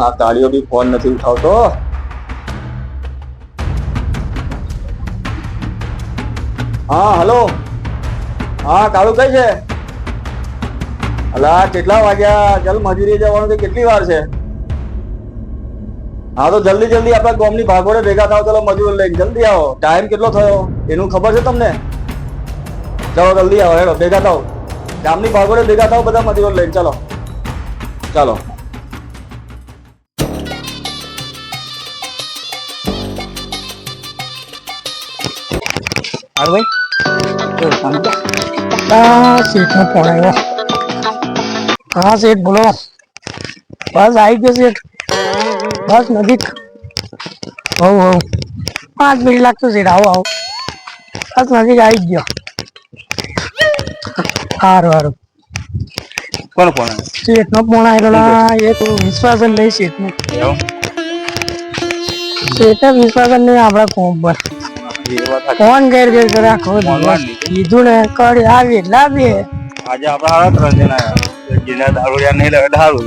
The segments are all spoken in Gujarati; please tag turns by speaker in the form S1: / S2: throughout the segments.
S1: આ તાળીઓ બી ફોન નથી ઉઠાવતો. હા હલો. હા કાળુ કઈ છે? અલા કેટલા વાગ્યા? ચાલ મજૂરી જવાનું છે, કેટલી વાર છે? હા તો જલ્દી જલ્દી આપણા ગામની ભાગોળે ભેગા થાવ. ચલો મજૂર લઈને જલ્દી આવો. ટાઈમ કેટલો થયો એનું ખબર છે તમને? ચલો જલ્દી આવો, હેડો ભેગા થાવ. ગામની ભાગોળે ભેગા થાવ બધા મજૂરો લઈને. ચલો ચાલો.
S2: શેઠ નો ફોન આવ્યો. હા શેઠ બોલો. બસ આવી ગયો શેઠ, બસ નજીક. હવ 5 મિનિટ લાગતો શેઠ. આવો આવો, બસ નજીક આવી ગયો. સારું સારું.
S1: કોણ ફોન આવ્યો?
S2: શેઠ નો ફોન આવ્યો. એ તો વિશ્વાસ જ નહીં શેઠ નો. શેઠ વિશ્વાસ જ નહીં આપડા કોમ પર. ફોન ઘેર ઘેર કરે આખો કીધું ને કરી આવી એટલે આવીએ.
S1: આજે આપડા 3 જણા આવ્યા. જેના દારૂડિયા નહીં લાવે દારૂ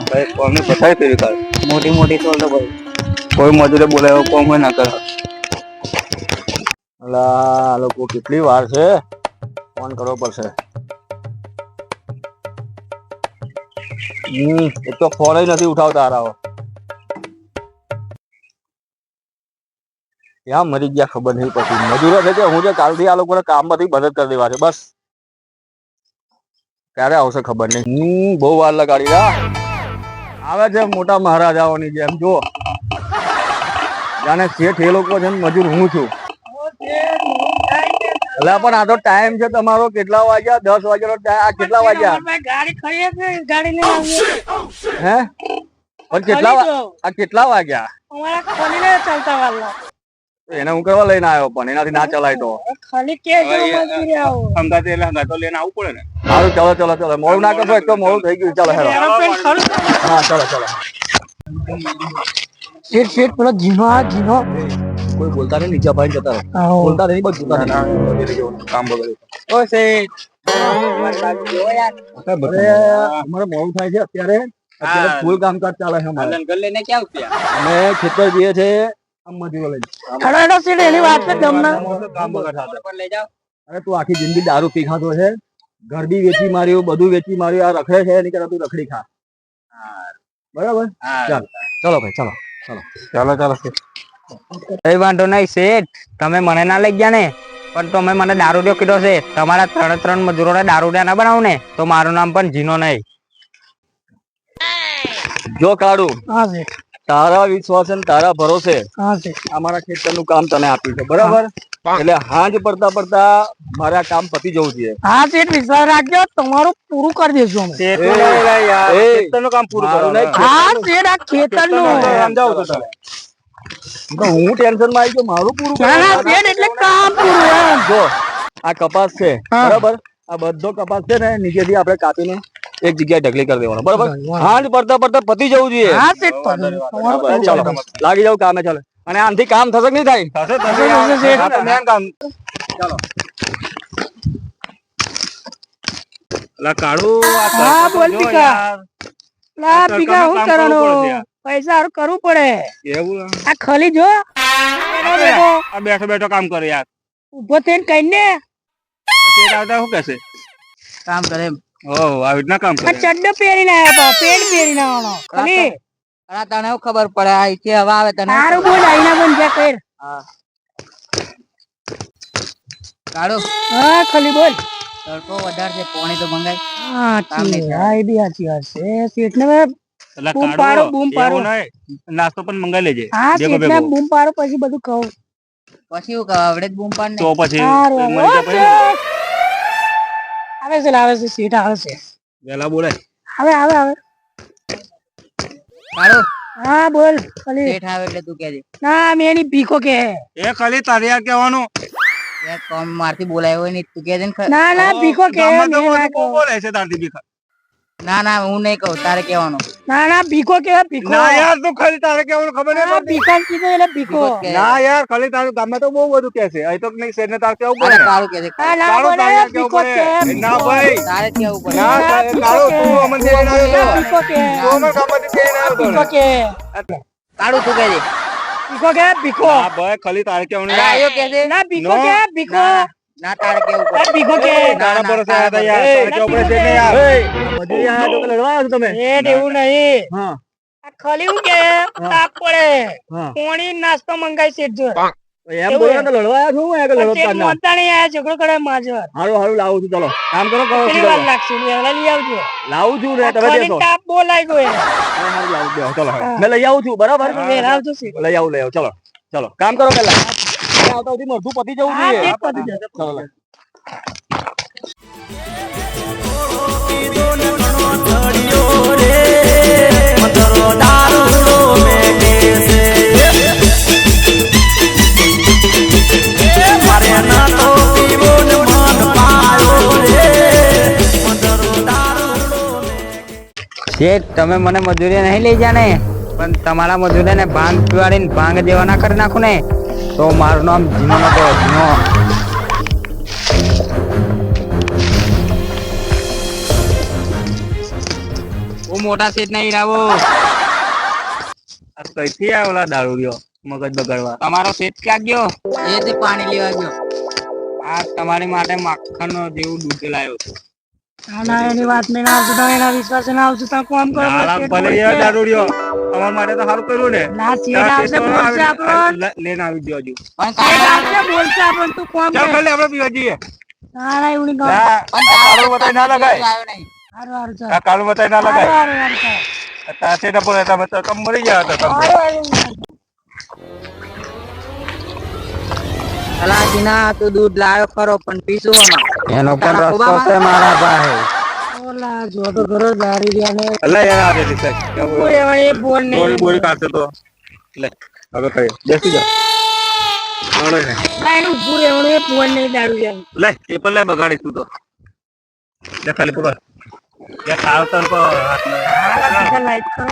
S1: ભાઈ કોમને બતાવી ફેરી કાઢ. મોટી મોટી તો ભાઈ કોઈ મજૂરે બોલાવ્યો કોમ હોય ના કરે. અલા આ લોકો કેટલી વાર છે, ફોન કરવો પડશે. એક તો ફોન જ નથી ઉઠાવતા હારાઓ. ક્યાં મરી ગયા ખબર નહીં પછી. મજૂરો છે કે હું જે કાલથી આ લોકોને કામમાંથી મદદ કરી દેવા છે બસ. ક્યારે આવશે ખબર નહીં. બહુ વાર લગાડી. આવે છે મોટા મહારાજાઓની જેમ. જો જાણે શેઠ એ લોકો છે, મજૂર હું છું. એટલે પણ આ તો ટાઈમ છે તમારો. કેટલા વાગ્યા? 10 વાગ્યાનો ટાઈમ. આ કેટલા વાગ્યા?
S2: ગાડી ખરીએ છે, ગાડી લઈને આવીએ.
S1: હે પણ કેટલા વાગ્યા?
S2: અમારા ખોલીને ચાલતા વાળા
S1: એને હું કરવા લઈને આવ્યો, પણ એનાથી ના ચલાય તો
S2: ખાલી કે મજૂરી આવો
S1: હંગાતે એટલે હંગાતો લઈને આવવું પડે ને. સારું ચલો ચલો ચલો, મોડું ના કરશો. એક તો મોડું થઈ ગયું. ચાલો હેડો. હા ચલો ચલો.
S2: શેઠ શેઠ પેલો જીનો આ જીનો
S1: કોઈ બોલતા નહીં, નીચે ભાઈ જતા રહે. બોલતા નહીં, બસ જોતા કામ બગડ્યું. ઓ શેઠ અમારે મોડું થાય છે અત્યારે. ફૂલ કામકાજ ચાલે છે અમારે. લઈને ક્યાં અમે ખેતર જઈએ છે મજૂરો લઈને.
S2: હેડો શેઠ એની વાત છે તમને.
S1: કામ બગડ લઈ જાઓ. અરે તું આખી જિંદગી દારૂ પી ખાતો છે, ઘર બી વેચી માર્યું, બધું વેચી માર્યું. આ રખડે છે એની કરતા તું રખડી ખા. બરાબર. ચાલો ચલો ભાઈ ચાલો ચાલો ચાલો ચાલો.
S3: કઈ વાંધો નહીં શેઠ, તમે મને ના લઈ ગયા ને, પણ તમે મને દારૂડિયો કીધો છે. તમારા 3 મજૂરોને દારૂડિયા ના બનાવું ને તો મારું નામ પણ જીનો નહીં.
S1: જો કાળુ,
S2: હા શેઠ,
S1: તારા વિશ્વાસ અને તારા ભરોસે
S2: હા શેઠ,
S1: અમારા ખેતરનું કામ તને આપ્યું છે. બરાબર. એટલે હાંજ પડતા મારે આ કામ પતી જવું જોઈએ.
S2: હા શેઠ વિશ્વાસ રાખજો, તમારું પૂરું કરી દેશું અમે.
S1: ખેતરનું કામ પૂરું કરવાનું.
S2: હા શેઠ આ ખેતરનું
S1: સમજાવું તો તને. તો હું ટેન્શન માં આવી ગયો, મારું પૂરું
S2: ના ના શેઠ એટલે કામ પૂરું એમ.
S1: જો આ કપાસ છે બરાબર, આ બધો કપાસ છે ને નીચેથી આપણે કાપીને એક જગ્યાએ ઢગલી કરી દેવાનો. બરાબર. હાંજ પડતા પતી જવું જોઈએ.
S2: હા શેઠ તમારું પૂરું
S1: ચાલો લાગી જાવ કામે. ચાલો. અને આનાથી કામ થશે કે નહીં થાય? ચાલો. કાળુ
S2: હા બોલ પીકા. લા પીકા હું કરવાનું? પૈસા હારું કરવું પડે.
S1: એવું
S2: આ ખાલી જો
S1: આ બેઠો બેઠો કામ કરે યાર.
S2: ઉભો થઈને કઈ ને
S1: શું કહેશે?
S3: કામ કરે એમ.
S1: આવી રીતના કામ કરે.
S2: આ ચડ્ડો પહેરીને આવ્યા પેન્ટ પહેરીને આવવાનો ખાલી.
S3: અરે તને શું ખબર પડે? અહીંથી હવા આવે તને.
S2: સારું બોલ આઈના બન જા કર.
S3: કાઢો.
S2: હા ખાલી બોલ.
S3: તડકો વધારે છે, પાણી તો મંગાય.
S2: હા એ બી સાચી વાત છે. શેઠ ને બૂમ પાડો બૂમ પાડો.
S1: નાસ્તો પણ મંગાઈ લેજે.
S2: હા શેઠ ને બૂમ પાડો પછી બધું કહું.
S3: પછી હું કહું આવડે જ બૂમ પાડ
S1: તો પછી
S2: આવે છે શેઠ આવે છે.
S1: વેલા બોલાય.
S2: આવે
S3: કાઢો.
S2: હા બોલ ખાલી.
S3: શેઠ આવે એટલે તું કહેજે.
S2: ના મેં એની ભીખો કે
S1: એ ખાલી તારે યાર કહેવાનું.
S3: યાર કોમ મારથી બોલાયો હોય ને તું કહેજે ને.
S2: ના ભીખો કે
S1: બોલે છે તારથી ભીખા.
S3: ના હું નહીં કહું, તારે કહેવાનું.
S2: ના ભીખો કે ભીખો.
S1: ના યાર તું ખાલી તારે કહેવાનું ખબર નહીં પડતી.
S2: ભીખા કીધું એટલે ભીખો.
S1: ના યાર ખાલી તારું ગામમાં તો બહુ બધું કહે છે. અહીં તો નહીં શેર ને તાર કેવું પડે.
S3: કાળું કહેજે.
S2: ના બોલે ભીખો કે
S1: ના ભાઈ
S3: તારે કેવું પડે.
S1: ના કાળો તું
S3: ગામમાંથી લઈને આવ્યો તો.
S2: પીકો કે
S3: કોમર ગામમાંથી લઈને આવ્યો તો.
S2: પીકો કે
S3: તારું શું કહે છે?
S2: પીકો કે પીકો
S1: હા ભાઈ ખાલી તારે કેવું નહીં.
S3: આયો કે છે?
S2: ના પીકો કે પીકો
S3: ના તારે કેવું
S2: આ પીકો કે
S1: તારા પર સાયા હતા યાર. તારે કેવું પડે છે ને યાર. મજૂરી આયા તો કે લડવા આવ્યા છો તમે?
S2: શેઠ એવું નહીં
S1: હા
S2: આ ખાલી હું કે તાપ પડે
S1: હા.
S2: પોણી નાસ્તો મંગાઈ શેઠ જો
S1: એમ બોલો ને તો લડવા આવ્યા છો હું કે લડવા
S2: શેઠ
S1: કાઢના.
S2: મોતા નહીં આયા ઝઘડો કરે માજર
S1: હારું હારું લાવું છું ચલો કામ કરો કરો
S2: કેટલી વાર લાગશે વહેલા લઈ આવજો
S1: લાવું છું રે તમે
S2: ખાલી
S1: બેસો.
S2: તાપ બહુ લાગ્યો એ
S1: હારું લાવું બેસો ચલો મેં લઈ આવું છું બરાબર
S2: વહેલા આવજો શેઠ
S1: લઈ આવું ચલો ચલો કામ કરો પેલા આવતા સુધી મરધું પતી જવું
S2: હા
S1: જોઈએ
S2: શેઠ પતી જશે.
S1: ચલો લે.
S3: શેઠ તમે મને મજૂરી નહીં લઈ જા ને પણ તમારા મજૂરીને ભાંગ પીવાડીને ભાંગ જેવા ના કરી નાખું ને તો મારું નામ જીનો નતો જીનો. હું મોટા શેઠ નહીં રાવો.
S1: આ કઈથી આવ્યો ઓલા દારૂડિયો મગજ બગાડવા
S3: તમારો શેઠ ક્યાં ગયો? એ તે પાણી લેવા ગયો. આ તમારી માટે માખણ જેવું દૂધ લાવ્યો છું.
S2: ના એની વાત મેં ના આવતું તમે એના વિશ્વાસે ના આવતું તમે કોમ કરો
S1: નાલા
S2: શેઠ
S1: ભલે
S2: બોલશે.
S1: યાર દારૂડિયો અમાર માટે તો સારું કર્યું ને
S2: ના શેઠ આવશે બોલશે આપણને
S1: લઈને આવી ગયો હજુ
S2: શેઠ આવશે બોલશે આપણને તું કોમ
S1: ચાલ
S2: કર
S1: ખાલી આપણે પીવા જઈએ
S2: ના ના એવું નહીં કહો
S1: આ કાળું બતાઈ ના લગાય
S2: હારું હારું ચાલ
S1: આ કાળું બતાઈ ના
S2: હારું
S1: લગાય
S2: હારું હારું ચાલ.
S1: તાસે ના બોલે તમે તો કમ મરી ગયા હતા તમે
S2: હારું હારું હારું.
S3: અલા જીના તું દૂધ લાવ્યો ખરો પણ પીશું એનો પણ રસ્તો છે મારા પાસે.
S2: ઓલા જો તો ઘરો દારી રહ્યા ને
S1: અલ્લા યાર આ દે દીકરા
S2: તું એવા એ બોલ ને
S1: બોરી બોરી કાઢતો તો લે હવે ખાઈ બેસી જા આવડે ને
S2: ના એનું ઉભું રહેવાનું એ બોલ નહીં દારૂ જાય
S1: લે એ પણ લે બગાડી તું તો લે ખાલી પૂરો યા ખાવ તર પર
S2: લાઈટ કરો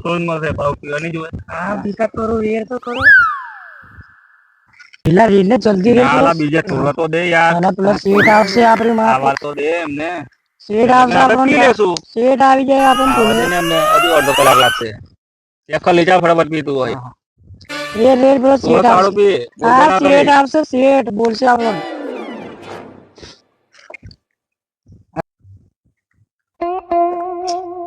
S1: તો મળશે પાવ પીવાની જોઈએ
S2: હા ભીખા કરો વેર તો કરો પેલા રેલ ને જલ્દી રેલ
S1: આલા બીજા થોડા તો દે યાર
S2: આના પેલા શેઠ આવશે આપણી માં
S1: આવા તો દે એમને
S2: શેઠ આવશે
S1: આપણે પી
S2: આપણને
S1: લેશું
S2: શેઠ આવી જાય આપણને
S1: આવા
S2: બોલે
S1: દે ને એમને હજુ અડધો કલાક લાગશે એક ખાલી જા ફટાફટ પીતું હોય
S2: રેલ રેલ પેલો
S1: થોડો
S2: શેઠ
S1: કાળો
S2: આવશે
S1: પી
S2: હા શેઠ આવશે શેઠ બોલશે આપણને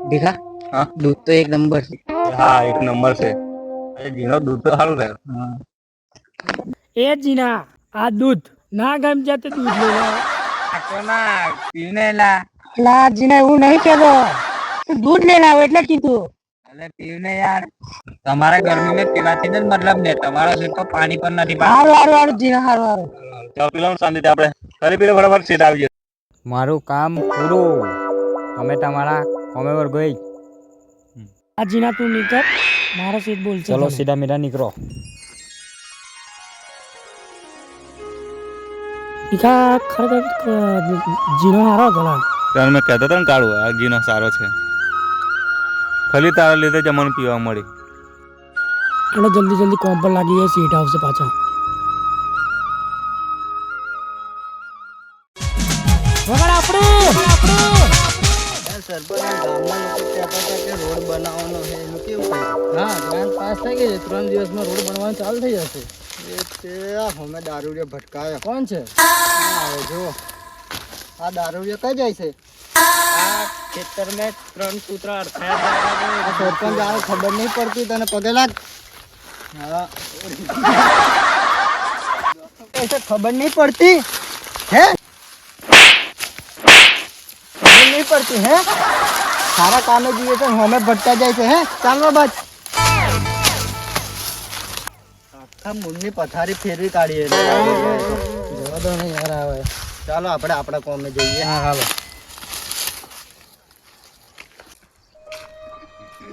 S3: ભીખા
S1: હા
S3: દૂધ તો એક નંબર છે.
S1: હા એક નંબર છે એ ઘીનો દૂધ તો સારું રહે
S2: એ જીના આ દૂધ ના ગમ જતું દૂધ લઈ લો
S3: આખો ના પીને લા
S2: લા જીના એવું નહીં કેતો તું દૂધ લઈને આવો એટલે કીધું
S3: અલે પીને યાર તમારા ગરમીને પીવાથી જ મતલબ ને તમારો શેઠ તો પાણી પણ નથી પાડતો.
S2: હારું હારું હારું જીના હારું હારું
S1: ચાલ પીલો શાંતિથી આપણે ફરી પીલે ફટાફટ સીટ આવી જશે
S3: મારું કામ પૂરું. અમે તમારા કોમે પર ગઈ.
S2: આ જીના તું નીકળ મારો સીટ બોલશે
S3: ચલો
S2: તને.
S3: સીધા મીઠા નીકળો.
S2: ભીખા ખરેખર જીનો હારો ગલા
S1: ત્યારે મેં કહેતો હતો ને કાળું આ ઘીનો સારો છે ખાલી તારા લીધે જ અમને પીવા મળી
S2: અને જલ્દી જલ્દી કોમ પર લાગી જાય સીટ આવશે પાછા વગર આપણું
S3: રોડ બનાવવાનો છે એનું કેવું કર્યું? હા ગ્રાન્ટ પાસ થઈ ગઈ છે 3 દિવસમાં રોડ બનવાનું ચાલુ થઈ જશે.
S4: એ તે આ હમે દારૂડિયો ભટકાયો
S3: કોણ છે?
S4: હવે જો આ દારૂડિયો કઈ જાય છે
S3: આ ખેતર મેં 3 કૂતરા અડકાયા
S4: આ સરપંચ આવે ખબર નહીં પડતી તને પગે લાગ હા ऐसे खबर नहीं पड़ती है खबर नहीं पड़ती है सारा काम दिए तो हमें भटका जाए છે હે ચાલો બસ આખા મુન્ની પથારી ફેરવી કાઢીએ જવા દો ને યાર આવે ચાલો આપણે આપણા કોમે જઈએ
S3: હા હાલો.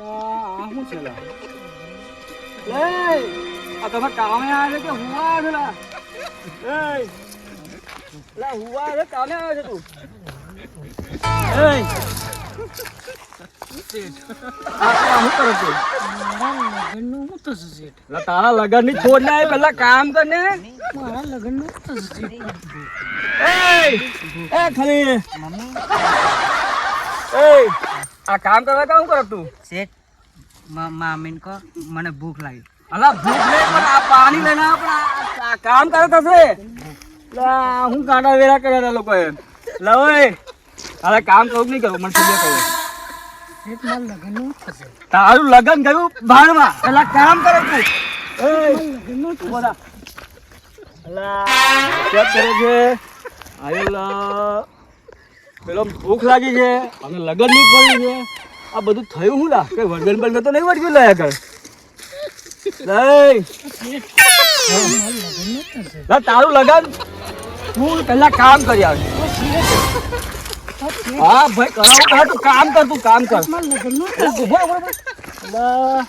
S4: આ શું છે લા
S2: આ તમે કામે આવે કે હું આવે લા લા હું આવે કામે આવે છે તું
S1: શું કરો છો?
S2: મારા લગ્નનું શું થશે શેઠ?
S1: એટલે તારા લગન ની છોડ ના પેલા કામ કર ને.
S2: મારા લગ્નનું શું થશે શેઠ?
S1: ખાલી આ કામ કરવા કામ કરો તું?
S4: શેઠ મામીન કો મને ભૂખ લાગી.
S1: અલા ભૂખ નહીં પણ આ પાણી લઈને આવ, પણ આ કામ કરે થશે. હું કાંટા વેરા કર્યા લોકોએ. લવે અરે કામ કરું નહીં કરું, મને સમજે કહ્યું.
S2: શેઠ મારા લગ્નનું શું થશે?
S1: તારું લગન ગયું ભાડમાં, પેલા કામ કરે તું.
S2: લગ્નનું શું
S1: બોલા અલા કેમ કરે છે? આયેલા પેલો ભૂખ લાગી છે અને લગન નહીં પડ્યું છે. આ બધું થયું હું લા કઈ વળગન બળગન તો નહીં વળગ્યું લાયા કર. તારું લગન તું પેલા કામ કરી આવે. હા ભાઈ કરાવું કર, તું કામ કર, તું કામ કર.
S2: મારા લગ્નનું
S1: ઉભો રહો, ઉભો રહો. અલા.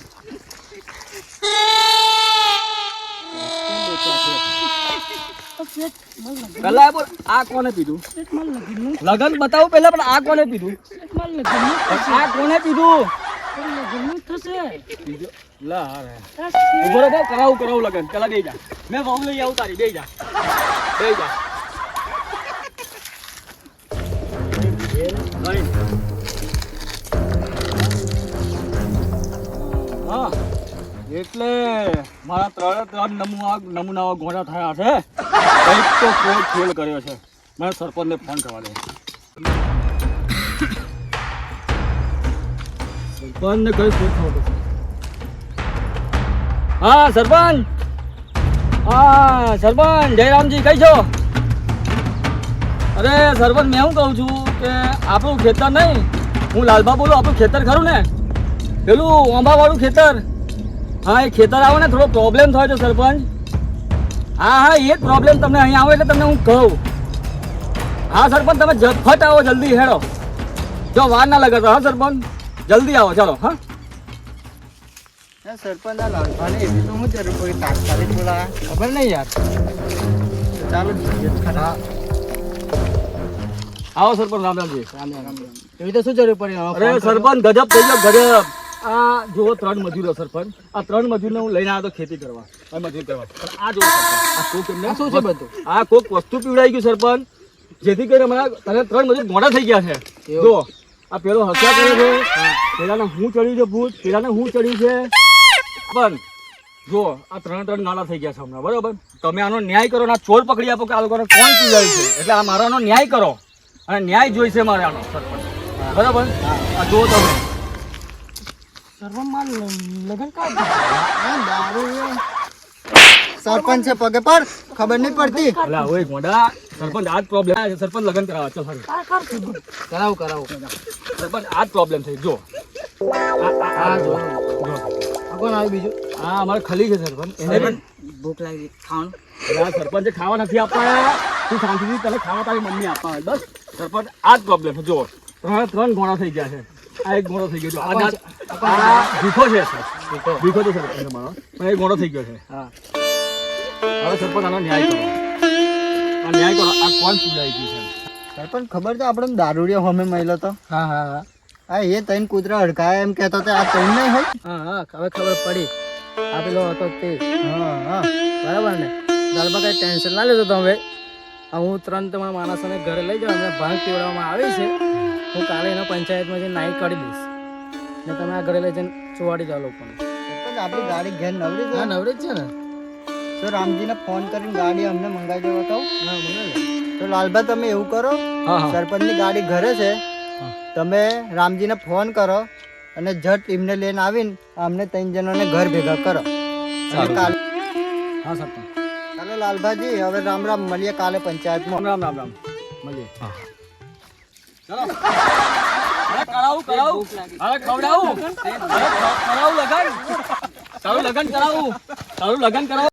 S1: પેલા બોલ આ કોને પીધું?
S2: શેઠ મારા લગ્નનું
S1: લગન બતાવું પેલા, પણ આ કોને પીધું?
S2: શેઠ મારા લગ્નનું
S1: આ કોને પીધું?
S2: લગ્નનું થશે.
S1: લા હારે ઉભો રહો, કરાવું લગન. પેલા બેહી જા, મેં વહુ લઈ આવું તારી. બેહી જા, બેહી જા. હા એટલે મારા ત્રણ નમૂનાઓ ગોળા થયા છે. કંઈક તો કોઈ ખેલ કર્યો છે. મને સરપંચને ફોન કરવા દે. સરપંચને કઈ શું ખબર? હા સરપંચ, હા સરપંચ જયરામજી કઈ છો? અરે સરપંચ મેં શું કહું છું કે આપણું ખેતર નહીં, હું લાલબા બોલું. આપણું ખેતર ખરું ને, પેલું ઓંબાવાળું ખેતર. હા એ ખેતર આવે ને થોડો પ્રોબ્લેમ થયો છે સરપંચ. હા એ જ પ્રોબ્લેમ. તમને અહીં આવો એટલે તમને હું કહું. હા સરપંચ તમે ફટ આવો, જલ્દી હેડો. જો વાર ના લગાડો. હા સરપંચ જલ્દી આવો, ચાલો. હા
S4: સરપંચ આ લાલભાને એવી તો હું જરૂર પડી તાત્કાલિક બોલાયા ખબર નહીં યાર. ચાલો ખરા
S1: આવો સરપંચ. રામ રામજી.
S4: એવી તો શું જરૂર પડી?
S1: અરે સરપંચ ગજબ થઈ ગયો, ગજબ. આ જુઓ 3 મજૂરો સરપંચ. આ 3 મજૂરને હું લઈને આવ્યો તો ખેતી કરવા, મજૂર કરવા. પણ આ જુઓ સરપંચ, આ કોક એમને
S4: શું છે બધું?
S1: આ કોક વસ્તુ પીવડાઈ ગયું સરપંચ, જેથી કરીને અમારા તને 3 મજૂર મોડા થઈ ગયા છે. જો આ પેલો હસ્યા કરે છે, પેલાને હું ચડ્યું છે ભૂત, પેલાને હું ચડ્યું છે. પણ જો આ 3 નાલા થઈ ગયા છે હમણાં, બરોબર? તમે આનો ન્યાય કરો ને આ ચોર પકડી આપો કે આ લોકોને કોણ પીવડાવ્યું છે. એટલે આ મારાનો ન્યાય કરો, અને ન્યાય જોઈશે મારે આનો સરપંચ, બરાબર? આ જુઓ તમે
S2: સરપંચ મારા લગ્ન કાઢ
S4: દારૂ સરપંચ છે પગે પર ખબર નહીં પડતી.
S1: અલા ઓય ગોંડા, સરપંચ આ જ પ્રોબ્લેમ છે. સરપંચ લગન કરાવો, ચાલ હારું.
S4: કરાવું
S1: સરપંચ આ જ પ્રોબ્લેમ છે. જો આ જો
S4: કોણ આવ્યું બીજું?
S1: આ અમારે ખલી છે સરપંચ. એને પણ
S4: ભૂખ લાગી ખાવાનું.
S1: અલા સરપંચે ખાવા નથી આપવા. તું શાંતિથી તને ખાવા તારી મમ્મી આપવા. બસ સરપંચ આ જ પ્રોબ્લેમ છે. જો 3 ગોળા થઈ ગયા છે. આ એક ગોળો થઈ ગયો. જો આ ભીખો છે, ભીખો તો સરપંચ મારો, પણ એક ગોળો થઈ ગયો છે.
S4: હા
S1: હવે સરપંચ આનો ન્યાય કરો, આ ન્યાય કરો. આ કોણ પીવડાવી ગયું છે?
S4: સરપંચ ખબર છે આપણે દારૂડિયો હમે મળ્યો તો?
S1: હા હા હા
S4: હા એ તઈને કૂતરા હડકાય એમ કહેતો તો આ તઈને નહીં હોય?
S2: હા હા હવે ખબર પડી. આ પેલો હતો તે.
S4: હા હા
S2: બરાબર ને? દાલબા કઈ ટેન્શન ના લેતો તમે. હું 3 તમારા માણસોને ઘરે લઈ જાઉં. અમને ભાંગ પીવડાવવામાં આવી છે. હું કાલે એના પંચાયતમાં જઈને નાઈ કાઢી દઈશ ને તમે આ ઘરે લઈ જઈને ચોવાડી જાઓ લોકોને.
S4: સરપંચ આપણી ગાડી ઘેર નવરી છે.
S2: હા નવરી જ છે ને?
S4: તો રામજીને ફોન કરીને ગાડી અમને મંગાવી દેવા કહું.
S2: હા મને
S4: તો લાલભા તમે એવું કરો,
S1: હા હા
S4: સરપંચની ગાડી ઘરે છે, તમે રામજીને ફોન કરો અને જટ એમને લઈને આવીને અમને 3 જણોને ઘર ભેગા કરો. અને કાલે
S1: હા સરપંચ.
S4: ચાલો લાલભાજી હવે રામ રામ, મળીએ કાલે પંચાયતમાં.
S1: રામ રામ રામ રામ મળીએ. ચાલો અરે કરાવું અરે ખવડાવું, અરે કરાવું લગન, તારું લગન કરાવું, તારું લગન કરાવું.